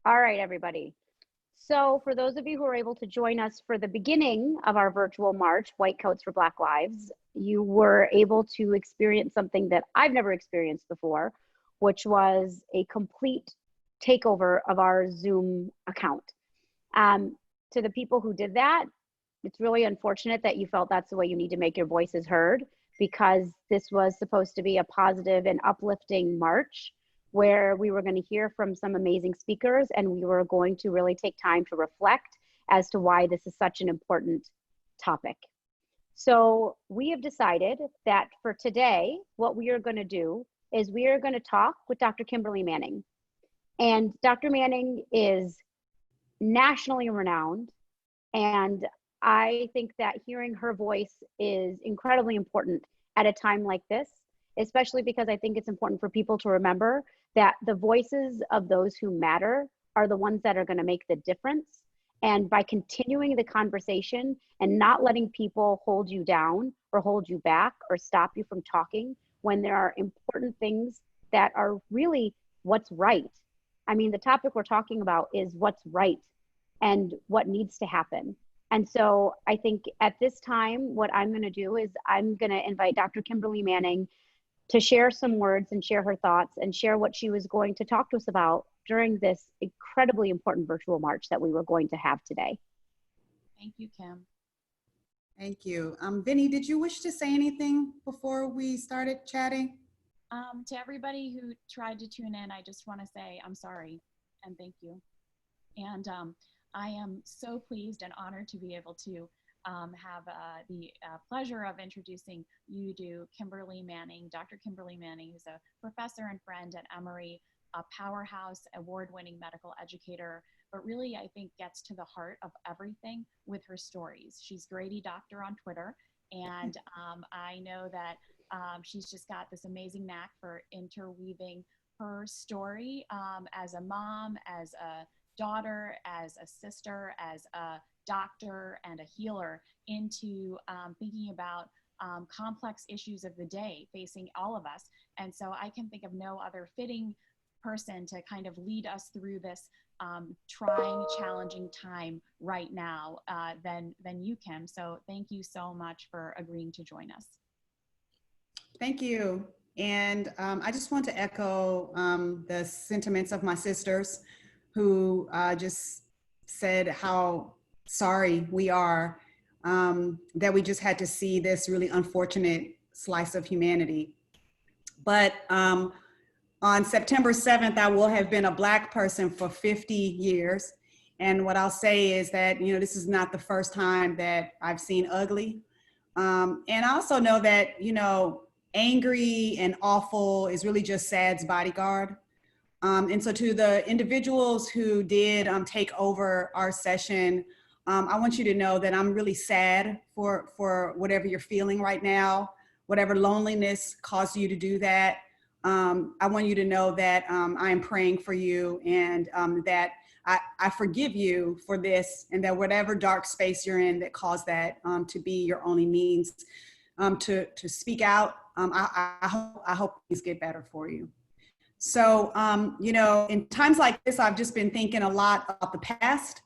All right, everybody. So for those of you who are able to join us for the beginning of our virtual march, White Coats for Black Lives, you were able to experience something that I've never experienced before, which was a complete takeover of our Zoom account. To the people who did that, it's really unfortunate that you felt that's the way you need to make your voices heard, because this was supposed to be a positive and uplifting march where we were going to hear from some amazing speakers and we were going to really take time to reflect as to why this is such an important topic. So we have decided that for today, what we are going to do is we are going to talk with Dr. Kimberly Manning. And Dr. Manning is nationally renowned, and I think that hearing her voice is incredibly important at a time like this, especially because I think it's important for people to remember that the voices of those who matter are the ones that are going to make the difference. And by continuing the conversation and not letting people hold you down or hold you back or stop you from talking when there are important things that are really what's right. I mean, the topic we're talking about is what's right and what needs to happen. And so I think at this time, what I'm going to do is I'm going to invite Dr. Kimberly Manning to share some words and share her thoughts and share what she was going to talk to us about during this incredibly important virtual march that we were going to have today. Thank you, Kim. Thank you. Vinny, did you wish to say anything before we started chatting? To everybody who tried to tune in, I just want to say I'm sorry and thank you. And I am so pleased and honored to be able to have the pleasure of introducing you to Kimberly Manning, Dr. Kimberly Manning, who's a professor and friend at Emory, a powerhouse, award-winning medical educator, but really I think gets to the heart of everything with her stories. She's Grady Doctor on Twitter, and I know that she's just got this amazing knack for interweaving her story as a mom, as a daughter, as a sister, as a doctor and a healer into thinking about complex issues of the day facing all of us. And so I can think of no other fitting person to kind of lead us through this trying, challenging time right now than you, Kim. So thank you so much for agreeing to join us. Thank you. And I just want to echo the sentiments of my sisters who just said how sorry we are that we just had to see this really unfortunate slice of humanity. But on September 7th, I will have been a Black person for 50 years. And what I'll say is that, you know, this is not the first time that I've seen ugly. And I also know that, you know, angry and awful is really just sad's bodyguard. And so to the individuals who did take over our session, I want you to know that I'm really sad for whatever you're feeling right now, whatever loneliness caused you to do that. I want you to know that I am praying for you, and that I forgive you for this, and that whatever dark space you're in that caused that to be your only means to speak out, I hope things get better for you. So, you know, in times like this, I've just been thinking a lot about the past,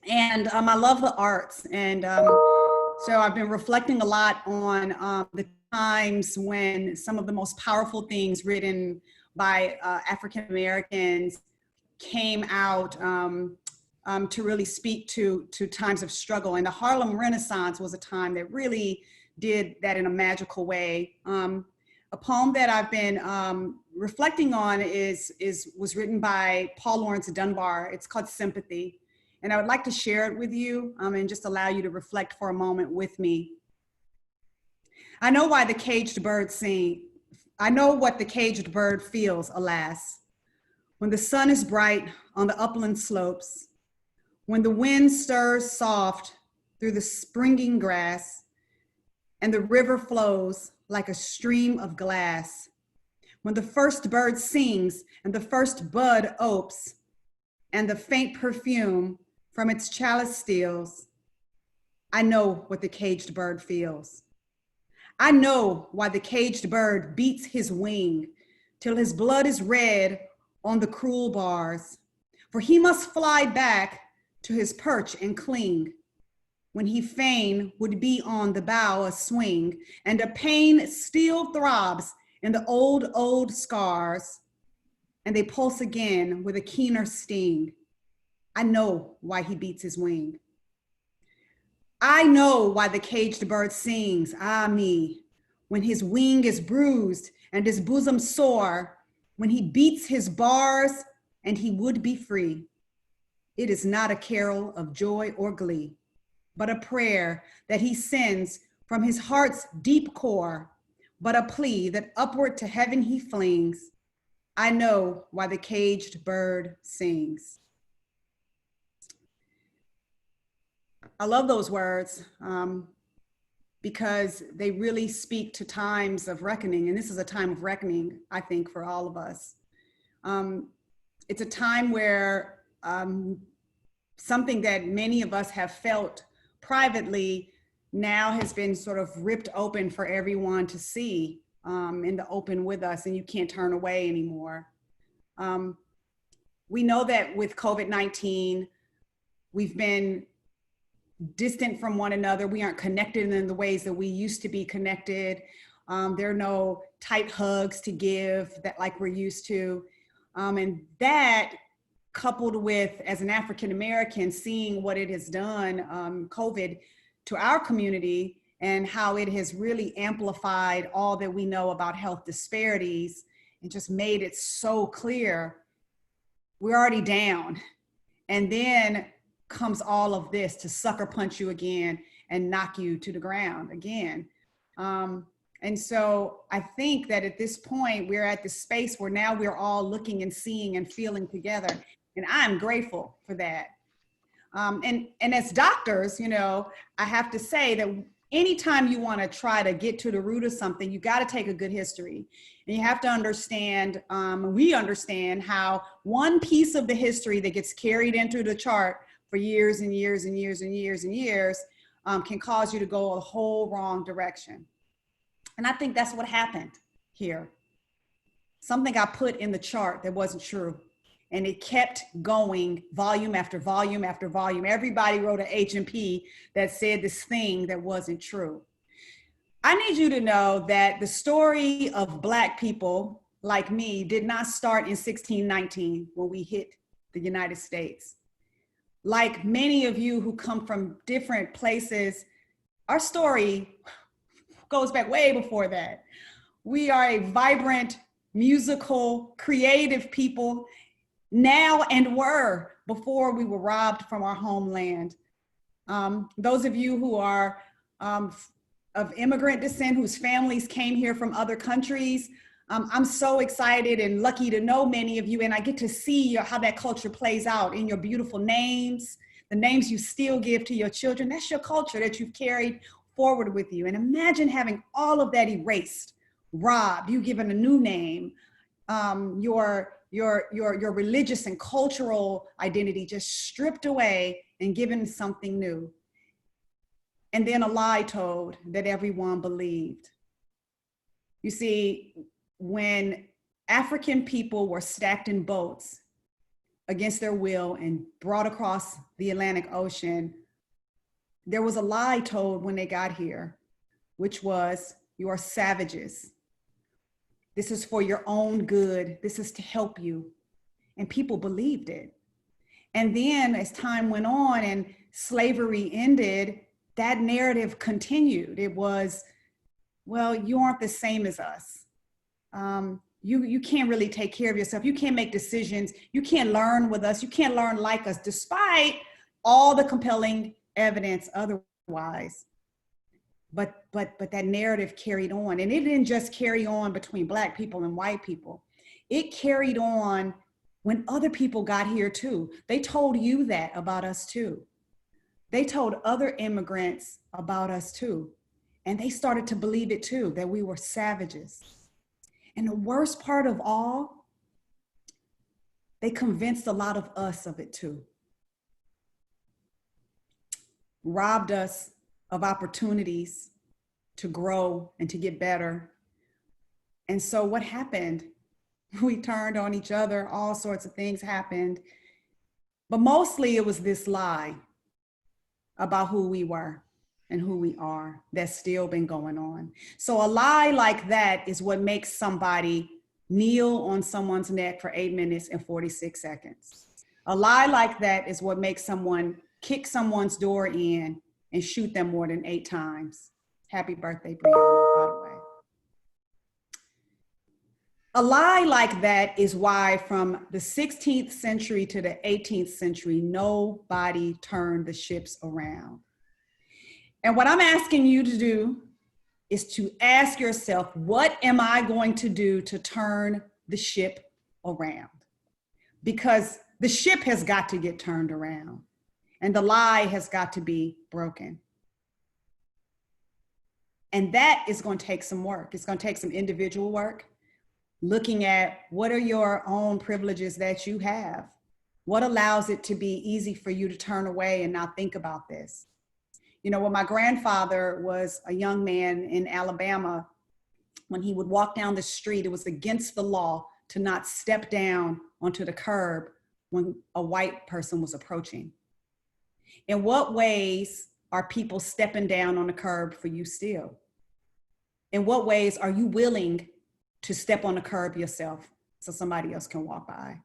and I love the arts. And so I've been reflecting a lot on the times when some of the most powerful things written by African Americans came out to really speak to times of struggle. And the Harlem Renaissance was a time that really did that in a magical way. A poem that I've been reflecting on was written by Paul Laurence Dunbar. It's called Sympathy. And I would like to share it with you and just allow you to reflect for a moment with me. I know why the caged bird sing. I know what the caged bird feels, alas, when the sun is bright on the upland slopes, when the wind stirs soft through the springing grass, and the river flows like a stream of glass, when the first bird sings and the first bud opes, and the faint perfume from its chalice steals, I know what the caged bird feels. I know why the caged bird beats his wing till his blood is red on the cruel bars, For he must fly back to his perch and cling, when he fain would be on the bough a swing, and a pain still throbs in the old scars, and they pulse again with a keener sting. I know why he beats his wing. I know why the caged bird sings, ah me, when his wing is bruised and his bosom sore, when he beats his bars and he would be free. It is not a carol of joy or glee, but a prayer that he sends from his heart's deep core, but a plea that upward to heaven he flings. I know why the caged bird sings. I love those words because they really speak to times of reckoning. And this is a time of reckoning, I think, for all of us. It's a time where something that many of us have felt privately now has been sort of ripped open for everyone to see in the open with us, and you can't turn away anymore. We know that with COVID-19, we've been distant from one another. We aren't connected in the ways that we used to be connected. There are no tight hugs to give that like we're used to. And that, coupled with, as an African-American, seeing what it has done, COVID, to our community, and how it has really amplified all that we know about health disparities and just made it so clear we're already down. And then comes all of this to sucker punch you again and knock you to the ground again. And so I think that at this point, we're at the space where now we're all looking and seeing and feeling together. And I'm grateful for that. And as doctors, you know, I have to say that anytime you want to try to get to the root of something, you got to take a good history. And you have to understand, we understand how one piece of the history that gets carried into the chart for years and years and years and years and years can cause you to go a whole wrong direction. And I think that's what happened here. Something got put in the chart that wasn't true. And it kept going volume after volume after volume. Everybody wrote an H&P that said this thing that wasn't true. I need you to know that the story of Black people like me did not start in 1619 when we hit the United States. Like many of you who come from different places, our story goes back way before that. We are a vibrant, musical, creative people now and were before we were robbed from our homeland. Those of you who are of immigrant descent, whose families came here from other countries, I'm so excited and lucky to know many of you, and I get to see how that culture plays out in your beautiful names, the names you still give to your children. That's your culture that you've carried forward with you. And imagine having all of that erased, robbed, you given a new name, your religious and cultural identity just stripped away and given something new. And then a lie told that everyone believed. You see, when African people were stacked in boats against their will and brought across the Atlantic Ocean, there was a lie told when they got here, which was, you are savages. This is for your own good. This is to help you. And people believed it. And then as time went on and slavery ended, that narrative continued. It was, well, you aren't the same as us. You can't really take care of yourself. You can't make decisions. You can't learn with us. You can't learn like us, despite all the compelling evidence otherwise. But that narrative carried on, and it didn't just carry on between Black people and white people. It carried on when other people got here too. They told you that about us too. They told other immigrants about us too. And they started to believe it too, that we were savages. And the worst part of all, they convinced a lot of us of it too. Robbed us of opportunities to grow and to get better. And so what happened? We turned on each other, all sorts of things happened. But mostly it was this lie about who we were and who we are that's still been going on. So a lie like that is what makes somebody kneel on someone's neck for 8 minutes and 46 seconds. A lie like that is what makes someone kick someone's door in and shoot them more than 8 times. Happy birthday, Brianna, by the way. A lie like that is why from the 16th century to the 18th century, nobody turned the ships around. And what I'm asking you to do is to ask yourself, what am I going to do to turn the ship around? Because the ship has got to get turned around and the lie has got to be broken. And that is going to take some work. It's going to take some individual work, looking at what are your own privileges that you have? What allows it to be easy for you to turn away and not think about this? You know, when my grandfather was a young man in Alabama, when he would walk down the street, it was against the law to not step down onto the curb when a white person was approaching. In what ways are people stepping down on the curb for you still? In what ways are you willing to step on the curb yourself so somebody else can walk by?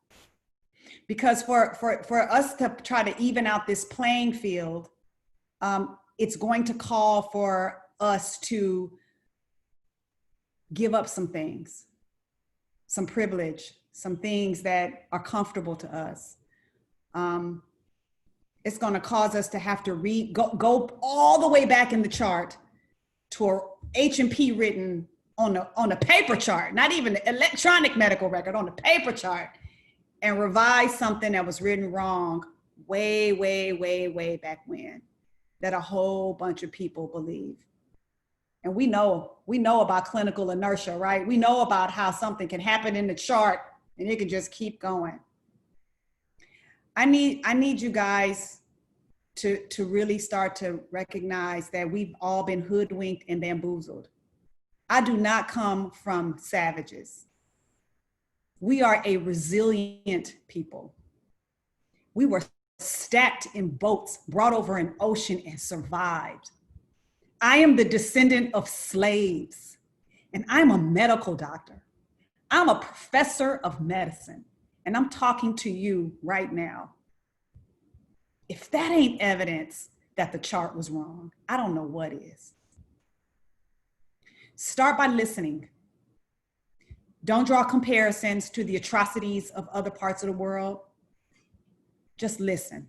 Because for us to try to even out this playing field, it's going to call for us to give up some things, some privilege, some things that are comfortable to us. It's going to cause us to have to go all the way back in the chart to a H&P written on a paper chart, not even the electronic medical record, on the paper chart, and revise something that was written wrong way, way, way, way back when, that a whole bunch of people believe. And we know about clinical inertia, right? We know about how something can happen in the chart and it can just keep going. I need you guys to really start to recognize that we've all been hoodwinked and bamboozled. I do not come from savages. We are a resilient people. We were stacked in boats, brought over an ocean and survived. I am the descendant of slaves, and I'm a medical doctor. I'm a professor of medicine, and I'm talking to you right now. If that ain't evidence that the chart was wrong, I don't know what is. Start by listening. Don't draw comparisons to the atrocities of other parts of the world. Just listen.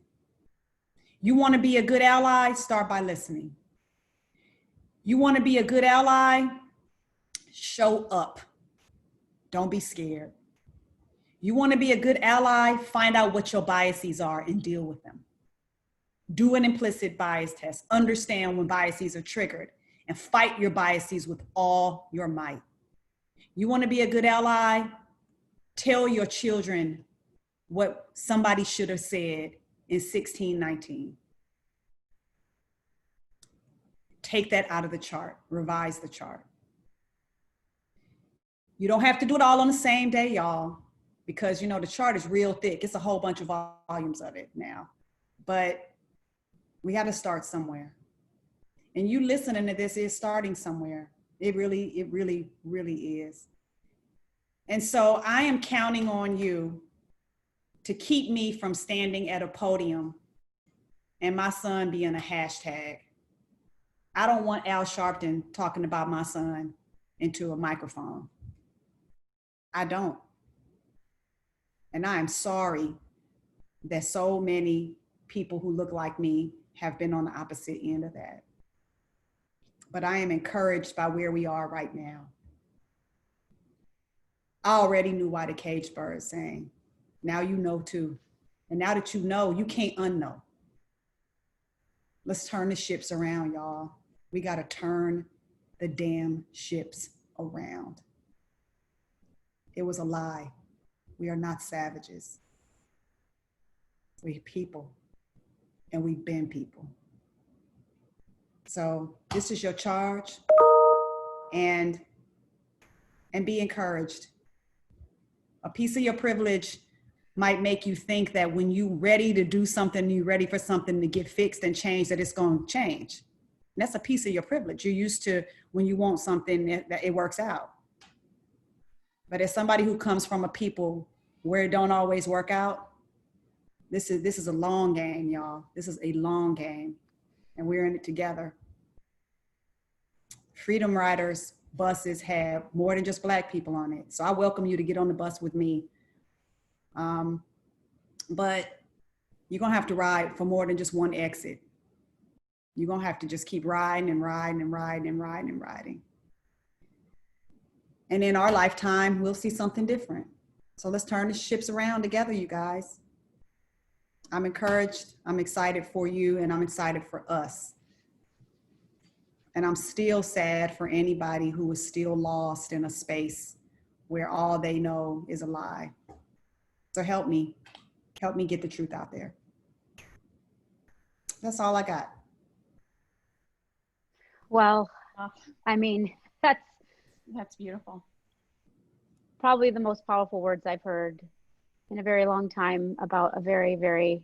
You want to be a good ally? Start by listening. You want to be a good ally? Show up. Don't be scared. You want to be a good ally? Find out what your biases are and deal with them. Do an implicit bias test. Understand when biases are triggered and fight your biases with all your might. You want to be a good ally? Tell your children what somebody should have said in 1619. Take that out of the chart, revise the chart. You don't have to do it all on the same day, y'all, because you know the chart is real thick. It's a whole bunch of volumes of it now, but we got to start somewhere. And you listening to this is starting somewhere. It really, really is. And so I am counting on you to keep me from standing at a podium and my son being a hashtag. I don't want Al Sharpton talking about my son into a microphone. I don't. And I am sorry that so many people who look like me have been on the opposite end of that. But I am encouraged by where we are right now. I already knew why the caged bird sang. Now you know too. And now that you know, you can't unknow. Let's turn the ships around, y'all. We got to turn the damn ships around. It was a lie. We are not savages. We're people, and we've been people. So this is your charge, and be encouraged. A piece of your privilege might make you think that when you're ready to do something, you're ready for something to get fixed and change, that it's going to change. And that's a piece of your privilege. You're used to when you want something that it works out. But as somebody who comes from a people where it don't always work out, this is a long game, y'all. This is a long game, and we're in it together. Freedom Riders buses have more than just Black people on it. So I welcome you to get on the bus with me. But you're gonna have to ride for more than just one exit. You're gonna have to just keep riding and riding and riding and riding and riding. And in our lifetime, we'll see something different. So let's turn the ships around together, you guys. I'm encouraged, I'm excited for you, and I'm excited for us. And I'm still sad for anybody who is still lost in a space where all they know is a lie. So help me get the truth out there. That's all I got. Well, I mean, That's beautiful. Probably the most powerful words I've heard in a very long time about a very, very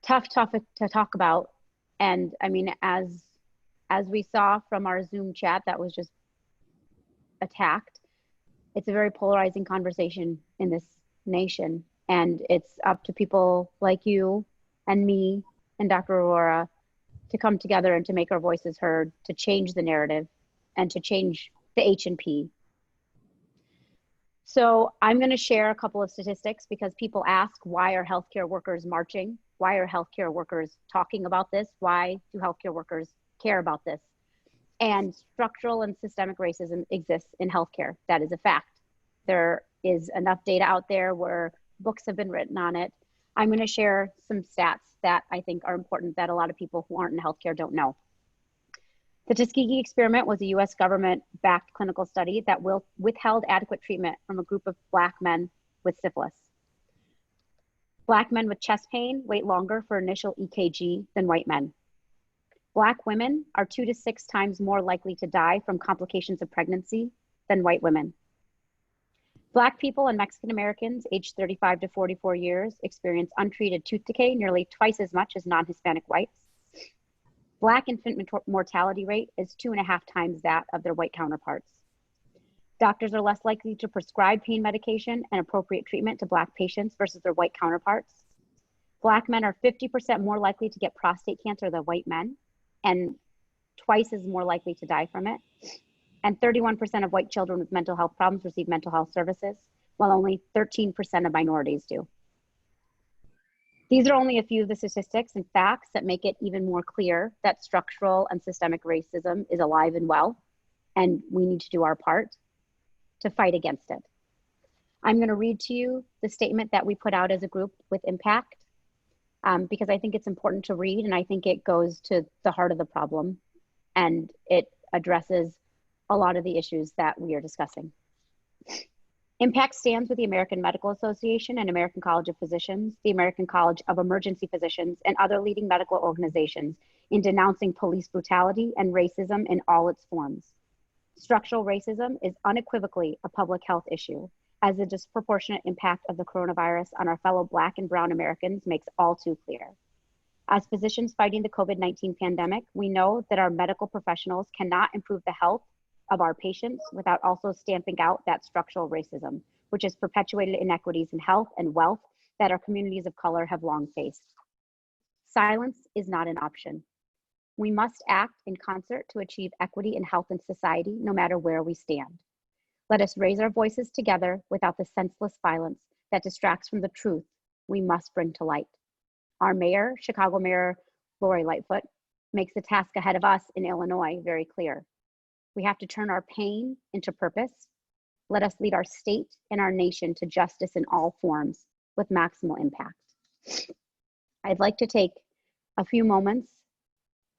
tough topic to talk about. And I mean, as we saw from our Zoom chat that was just attacked, it's a very polarizing conversation in this nation. And it's up to people like you and me and Dr. Arora to come together and to make our voices heard, to change the narrative and to change the H&P. So I'm going to share a couple of statistics because people ask, why are healthcare workers marching? Why are healthcare workers talking about this? Why do healthcare workers care about this? And structural and systemic racism exists in healthcare. That is a fact. There is enough data out there where books have been written on it. I'm going to share some stats that I think are important that a lot of people who aren't in healthcare don't know. The Tuskegee experiment was a US government-backed clinical study that withheld adequate treatment from a group of Black men with syphilis. Black men with chest pain wait longer for initial EKG than white men. Black women are 2 to 6 times more likely to die from complications of pregnancy than white women. Black people and Mexican Americans aged 35 to 44 years experience untreated tooth decay nearly twice as much as non-Hispanic whites. Black infant mortality rate is 2.5 times that of their white counterparts. Doctors are less likely to prescribe pain medication and appropriate treatment to Black patients versus their white counterparts. Black men are 50% more likely to get prostate cancer than white men, and twice as more likely to die from it. And 31% of white children with mental health problems receive mental health services, while only 13% of minorities do. These are only a few of the statistics and facts that make it even more clear that structural and systemic racism is alive and well, and we need to do our part to fight against it. I'm going to read to you the statement that we put out as a group with Impact, because I think it's important to read, and I think it goes to the heart of the problem, and it addresses a lot of the issues that we are discussing. Impact stands with the American Medical Association and American College of Physicians, the American College of Emergency Physicians, and other leading medical organizations in denouncing police brutality and racism in all its forms. Structural racism is unequivocally a public health issue, as the disproportionate impact of the coronavirus on our fellow Black and Brown Americans makes all too clear. As physicians fighting the COVID-19 pandemic, we know that our medical professionals cannot improve the health of our patients without also stamping out that structural racism, which has perpetuated inequities in health and wealth that our communities of color have long faced. Silence is not an option. We must act in concert to achieve equity in health and society, no matter where we stand. Let us raise our voices together without the senseless violence that distracts from the truth we must bring to light. Our mayor, Chicago Mayor Lori Lightfoot, makes the task ahead of us in Illinois very clear. We have to turn our pain into purpose. Let us lead our state and our nation to justice in all forms with maximal impact. I'd like to take a few moments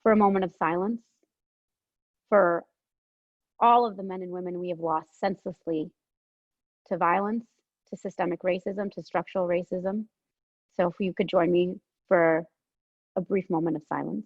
for a moment of silence for all of the men and women we have lost senselessly to violence, to systemic racism, to structural racism. So if you could join me for a brief moment of silence.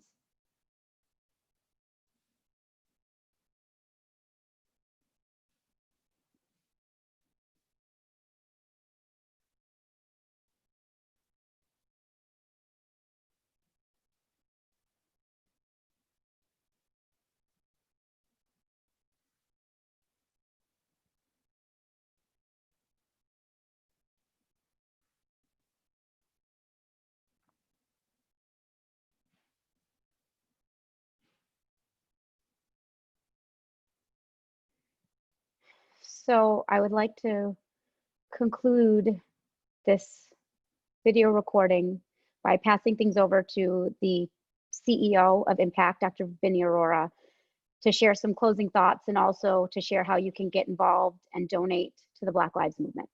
So I would like to conclude this video recording by passing things over to the CEO of Impact, Dr. Vinny Arora, to share some closing thoughts and also to share how you can get involved and donate to the Black Lives Movement.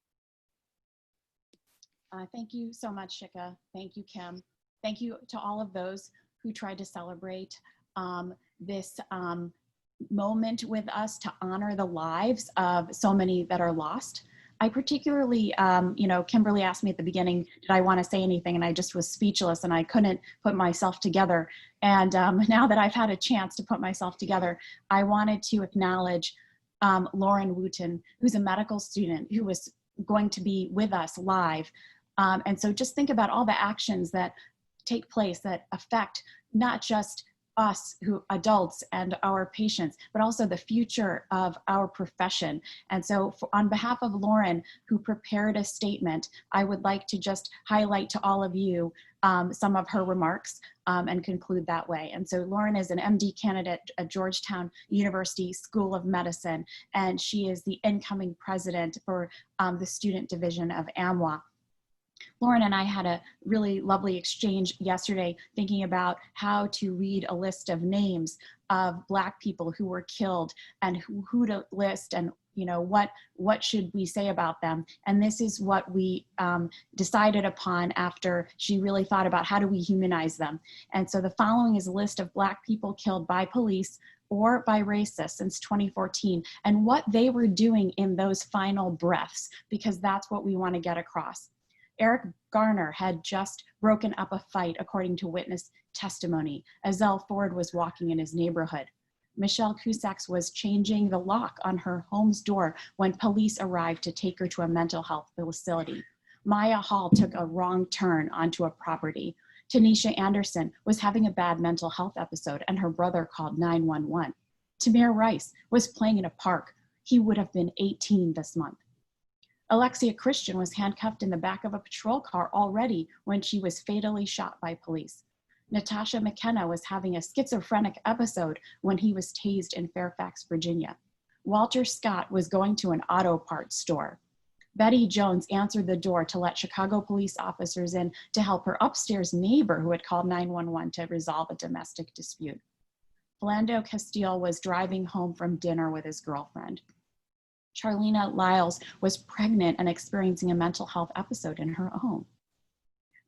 Thank you so much, Shikha. Thank you, Kim. Thank you to all of those who tried to celebrate this moment with us to honor the lives of so many that are lost. I particularly, Kimberly asked me at the beginning, did I want to say anything? And I just was speechless and I couldn't put myself together. And now that I've had a chance to put myself together, I wanted to acknowledge Lauren Wooten, who's a medical student who was going to be with us live. And so just think about all the actions that take place that affect not just us who adults and our patients, but also the future of our profession. And so on behalf of Lauren, who prepared a statement, I would like to just highlight to all of you some of her remarks and conclude that way. And so Lauren is an MD candidate at Georgetown University School of Medicine, and she is the incoming president for the student division of AMWA. Lauren and I had a really lovely exchange yesterday thinking about how to read a list of names of Black people who were killed and who to list and what should we say about them. And this is what we decided upon after she really thought about how do we humanize them. And so the following is a list of Black people killed by police or by racists since 2014 and what they were doing in those final breaths, because that's what we want to get across. Eric Garner had just broken up a fight, according to witness testimony. Azelle Ford was walking in his neighborhood. Michelle Cusack was changing the lock on her home's door when police arrived to take her to a mental health facility. Maya Hall took a wrong turn onto a property. Tanisha Anderson was having a bad mental health episode and her brother called 911. Tamir Rice was playing in a park. He would have been 18 this month. Alexia Christian was handcuffed in the back of a patrol car already when she was fatally shot by police. Natasha McKenna was having a schizophrenic episode when he was tased in Fairfax, Virginia. Walter Scott was going to an auto parts store. Betty Jones answered the door to let Chicago police officers in to help her upstairs neighbor who had called 911 to resolve a domestic dispute. Philando Castile was driving home from dinner with his girlfriend. Charlena Lyles was pregnant and experiencing a mental health episode in her home.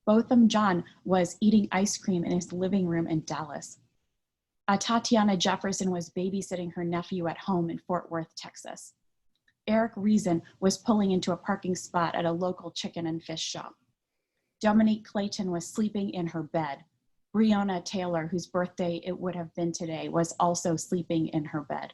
Botham Jean was eating ice cream in his living room in Dallas. Tatiana Jefferson was babysitting her nephew at home in Fort Worth, Texas. Eric Reason was pulling into a parking spot at a local chicken and fish shop. Dominique Clayton was sleeping in her bed. Breonna Taylor, whose birthday it would have been today, was also sleeping in her bed.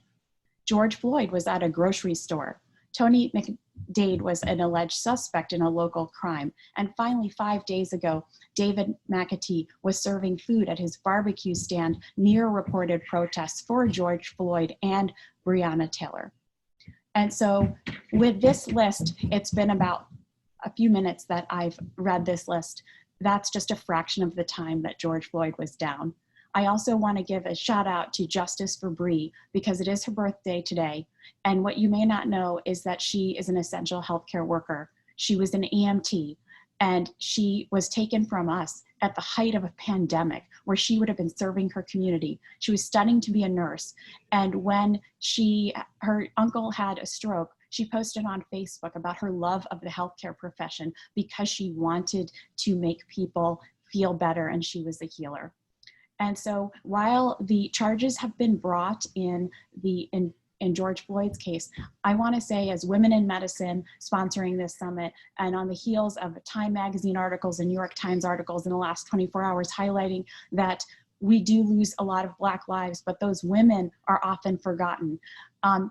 George Floyd was at a grocery store. Tony McDade was an alleged suspect in a local crime. And finally, 5 days ago, David McAtee was serving food at his barbecue stand near reported protests for George Floyd and Breonna Taylor. And so with this list, it's been about a few minutes that I've read this list. That's just a fraction of the time that George Floyd was down. I also want to give a shout out to Justice for Bree because it is her birthday today. And what you may not know is that she is an essential healthcare worker. She was an EMT and she was taken from us at the height of a pandemic where she would have been serving her community. She was studying to be a nurse. And when her uncle had a stroke, she posted on Facebook about her love of the healthcare profession because she wanted to make people feel better and she was a healer. And so while the charges have been brought in George Floyd's case, I want to say as Women in Medicine sponsoring this summit and on the heels of Time Magazine articles and New York Times articles in the last 24 hours highlighting that we do lose a lot of Black lives, but those women are often forgotten.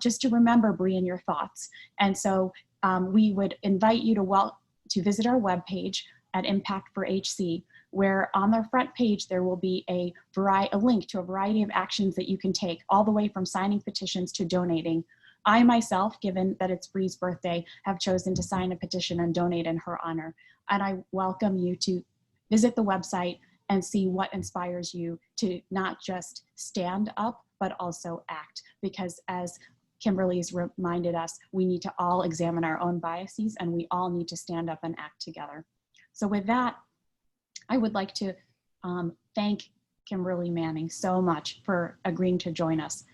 Just to remember, Bree, in your thoughts. And so we would invite you to visit our webpage at Impact for HC, where on the front page, there will be a link to a variety of actions that you can take, all the way from signing petitions to donating. I myself, given that it's Bree's birthday, have chosen to sign a petition and donate in her honor. And I welcome you to visit the website and see what inspires you to not just stand up, but also act. Because as Kimberly's reminded us, we need to all examine our own biases, and we all need to stand up and act together. So with that, I would like to thank Kimberly Manning so much for agreeing to join us.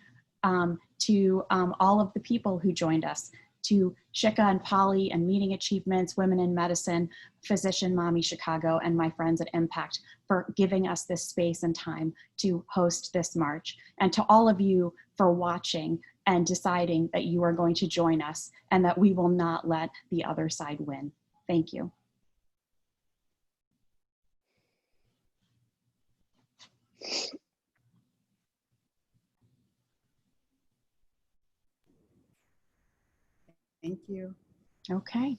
To all of the people who joined us, to Shikha and Polly and Meeting Achievements, Women in Medicine, Physician Mommy Chicago, and my friends at Impact for giving us this space and time to host this march. And to all of you for watching and deciding that you are going to join us and that we will not let the other side win. Thank you. Thank you. Okay.